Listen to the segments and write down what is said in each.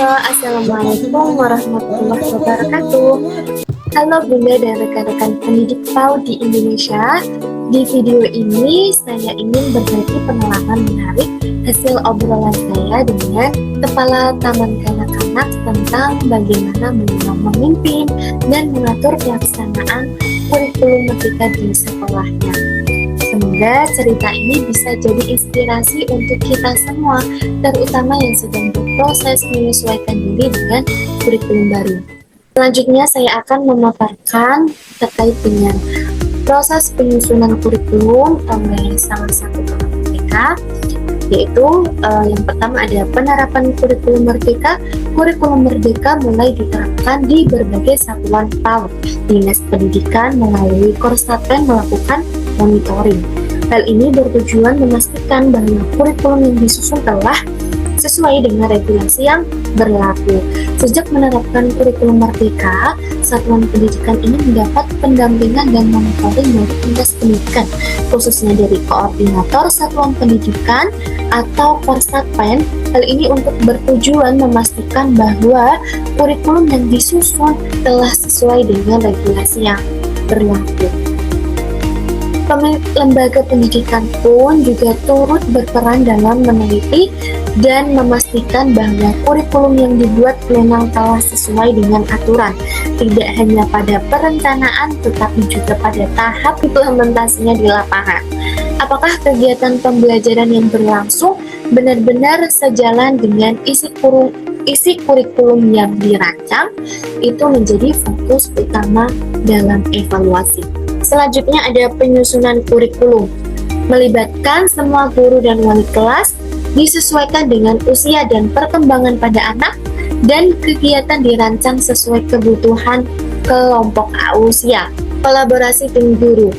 Halo, Assalamualaikum warahmatullahi wabarakatuh. Halo Bunda dan rekan-rekan pendidik PAUD di Indonesia. Di video ini saya ingin berbagi pengalaman menarik hasil obrolan saya dengan Kepala Taman Kanak-kanak tentang bagaimana beliau memimpin dan mengatur pelaksanaan kurikulum merdeka di sekolahnya. Semoga cerita ini bisa jadi inspirasi untuk kita semua, terutama yang sedang berproses menyesuaikan diri dengan kurikulum baru. Selanjutnya saya akan memaparkan terkait dengan proses penyusunan kurikulum oleh salah satu Taman Merdeka, yaitu yang pertama ada penerapan kurikulum merdeka. Kurikulum merdeka mulai diterapkan di berbagai satuan PAUD. Dinas Pendidikan melalui Korsatpen melakukan monitoring. Hal ini bertujuan memastikan bahwa kurikulum yang disusun telah sesuai dengan regulasi yang berlaku. Sejak menerapkan kurikulum merdeka, satuan pendidikan ini mendapat pendampingan dan monitoring dari Dinas Pendidikan, khususnya dari koordinator satuan pendidikan atau Korsatpen. Hal ini untuk bertujuan memastikan bahwa kurikulum yang disusun telah sesuai dengan regulasi yang berlaku. Lembaga pendidikan pun juga turut berperan dalam meneliti dan memastikan bahwa kurikulum yang dibuat memang telah sesuai dengan aturan, tidak hanya pada perencanaan tetapi juga pada tahap implementasinya di lapangan. Apakah kegiatan pembelajaran yang berlangsung benar-benar sejalan dengan isi kurikulum yang dirancang? Itu menjadi fokus utama dalam evaluasi. Selanjutnya ada penyusunan kurikulum, melibatkan semua guru dan wali kelas, disesuaikan dengan usia dan perkembangan pada anak, dan kegiatan dirancang sesuai kebutuhan kelompok usia. Kolaborasi tim guru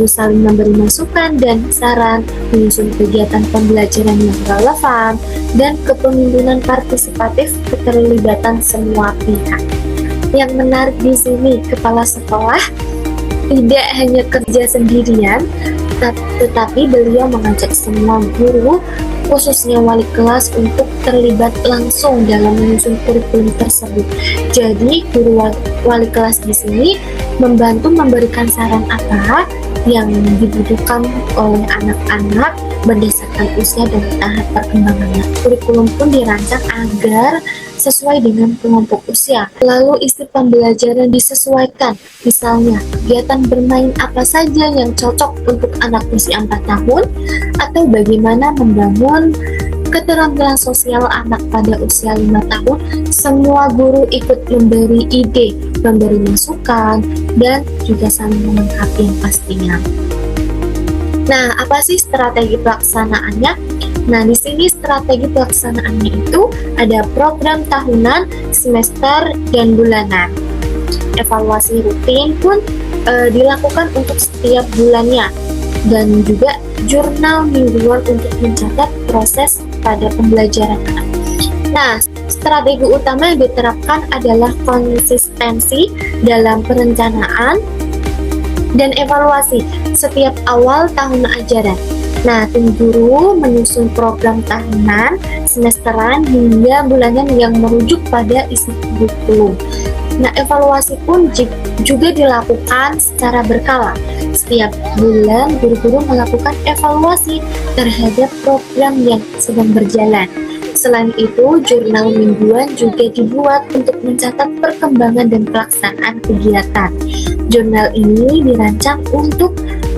saling memberi masukan dan saran, menyusun kegiatan pembelajaran yang relevan, dan kepemimpinan partisipatif keterlibatan semua pihak. Yang menarik di sini, kepala sekolah tidak hanya kerja sendirian, tetapi beliau mengajak semua guru, khususnya wali kelas, untuk terlibat langsung dalam menyusun kurikulum tersebut. Jadi, guru wali kelas di sini membantu memberikan saran apa yang dibutuhkan oleh anak-anak berdasarkan usia dan tahap perkembangannya. Kurikulum pun dirancang agar sesuai dengan kelompok usia. Lalu isi pembelajaran disesuaikan, misalnya kegiatan bermain apa saja yang cocok untuk anak usia 4 tahun, atau bagaimana membangun keterampilan sosial anak pada usia 5 tahun. Semua guru ikut memberi ide, memberi masukan, dan juga saling melengkapi yang pastinya. Nah, apa sih strategi pelaksanaannya? Nah, di sini strategi pelaksanaannya itu ada program tahunan, semester, dan bulanan. Evaluasi rutin pun dilakukan untuk setiap bulannya, dan juga jurnal mingguan untuk mencatat proses pada pembelajaran anak. Nah, strategi utama yang diterapkan adalah konsistensi dalam perencanaan dan evaluasi setiap awal tahun ajaran. Nah, tim guru menyusun program tahunan, semesteran, hingga bulanan yang merujuk pada isi kurikulum. Nah, evaluasi pun juga dilakukan secara berkala. Setiap bulan, guru-guru melakukan evaluasi terhadap program yang sedang berjalan. Selain itu, jurnal mingguan juga dibuat untuk mencatat perkembangan dan pelaksanaan kegiatan. Jurnal ini dirancang untuk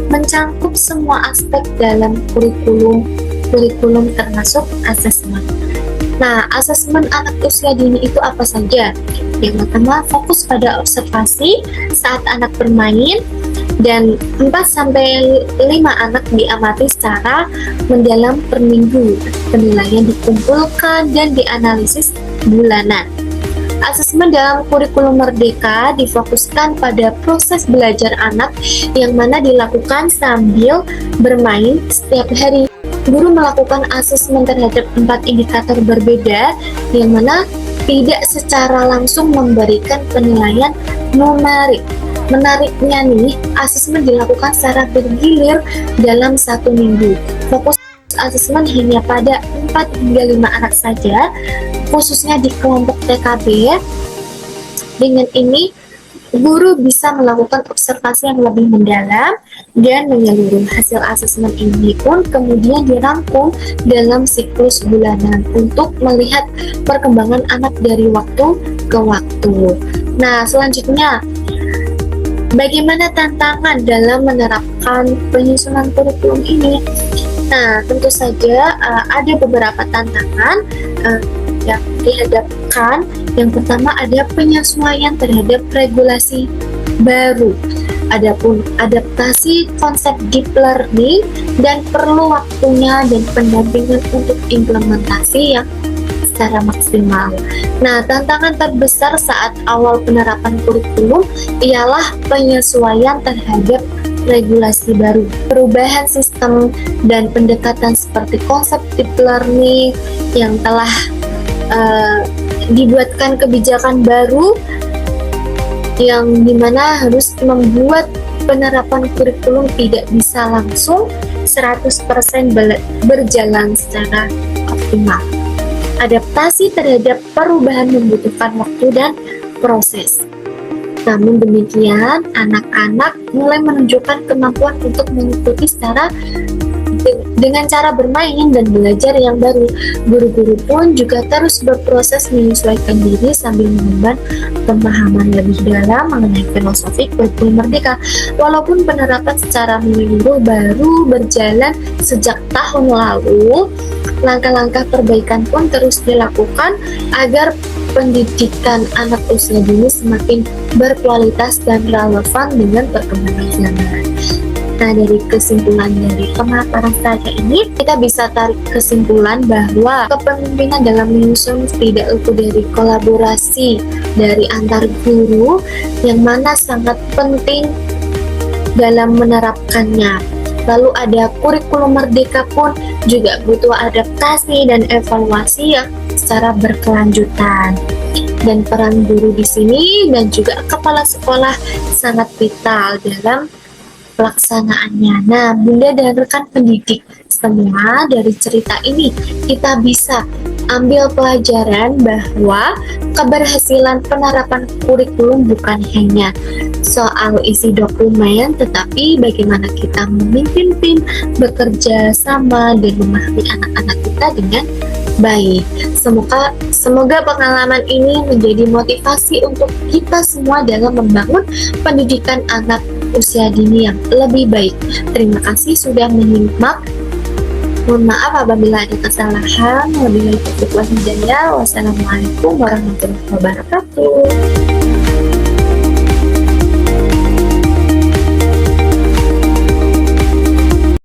mencangkup semua aspek dalam kurikulum termasuk asesmen. Nah, asesmen anak usia dini itu apa saja? Yang pertama, fokus pada observasi saat anak bermain, dan 4-5 anak diamati secara mendalam per minggu. Penilaian dikumpulkan dan dianalisis bulanan. Asesmen dalam kurikulum merdeka difokuskan pada proses belajar anak yang mana dilakukan sambil bermain setiap hari. Guru melakukan asesmen terhadap 4 indikator berbeda yang mana tidak secara langsung memberikan penilaian numerik. Menariknya nih, asesmen dilakukan secara bergilir dalam 1 minggu. Fokus asesmen hanya pada 4 hingga 5 anak saja, khususnya di kelompok TKB. Dengan ini, guru bisa melakukan observasi yang lebih mendalam dan menyeluruh. Hasil asesmen ini pun kemudian dirangkum dalam siklus bulanan untuk melihat perkembangan anak dari waktu ke waktu. Nah, selanjutnya, bagaimana tantangan dalam menerapkan penyusunan kurikulum ini? Nah, tentu saja ada beberapa tantangan yang dihadapkan. Yang pertama ada penyesuaian terhadap regulasi baru. Adapun adaptasi konsep deep learning dan perlu waktunya dan pendampingan untuk implementasi yang secara maksimal. Nah, tantangan terbesar saat awal penerapan kurikulum ialah penyesuaian terhadap regulasi baru. Perubahan sistem dan pendekatan seperti konsep deep learning yang telah dibuatkan kebijakan baru yang dimana harus membuat penerapan kurikulum tidak bisa langsung 100% berjalan secara optimal. Adaptasi terhadap perubahan membutuhkan waktu dan proses. Namun demikian, anak-anak mulai menunjukkan kemampuan untuk mengikuti dengan cara bermain dan belajar yang baru. Guru-guru pun juga terus berproses menyesuaikan diri sambil mengemban pemahaman lebih dalam mengenai filosofi kurikulum merdeka. Walaupun penerapan secara menyeluruh baru berjalan sejak tahun lalu, langkah-langkah perbaikan pun terus dilakukan agar pendidikan anak usia dini semakin berkualitas dan relevan dengan perkembangan zaman. Nah, dari kesimpulan dari pemaparan saya ini, kita bisa tarik kesimpulan bahwa kepemimpinan dalam menyusun tidak luput dari kolaborasi dari antar guru yang mana sangat penting dalam menerapkannya. Lalu ada kurikulum merdeka pun juga butuh adaptasi dan evaluasi yang secara berkelanjutan. Dan peran guru di sini dan juga kepala sekolah sangat vital dalam pelaksanaannya. Nah, Bunda dan rekan pendidik, semua dari cerita ini kita bisa ambil pelajaran bahwa keberhasilan penerapan kurikulum bukan hanya soal isi dokumen, tetapi bagaimana kita memimpin tim, bekerja sama, dan memahami anak-anak kita dengan baik. Semoga pengalaman ini menjadi motivasi untuk kita semua dalam membangun pendidikan anak usia dini yang lebih baik. Terima kasih sudah menyimak. Mohon maaf apabila ada kesalahan. Wabillahi taufiq wal hidayah. Wassalamualaikum warahmatullahi wabarakatuh.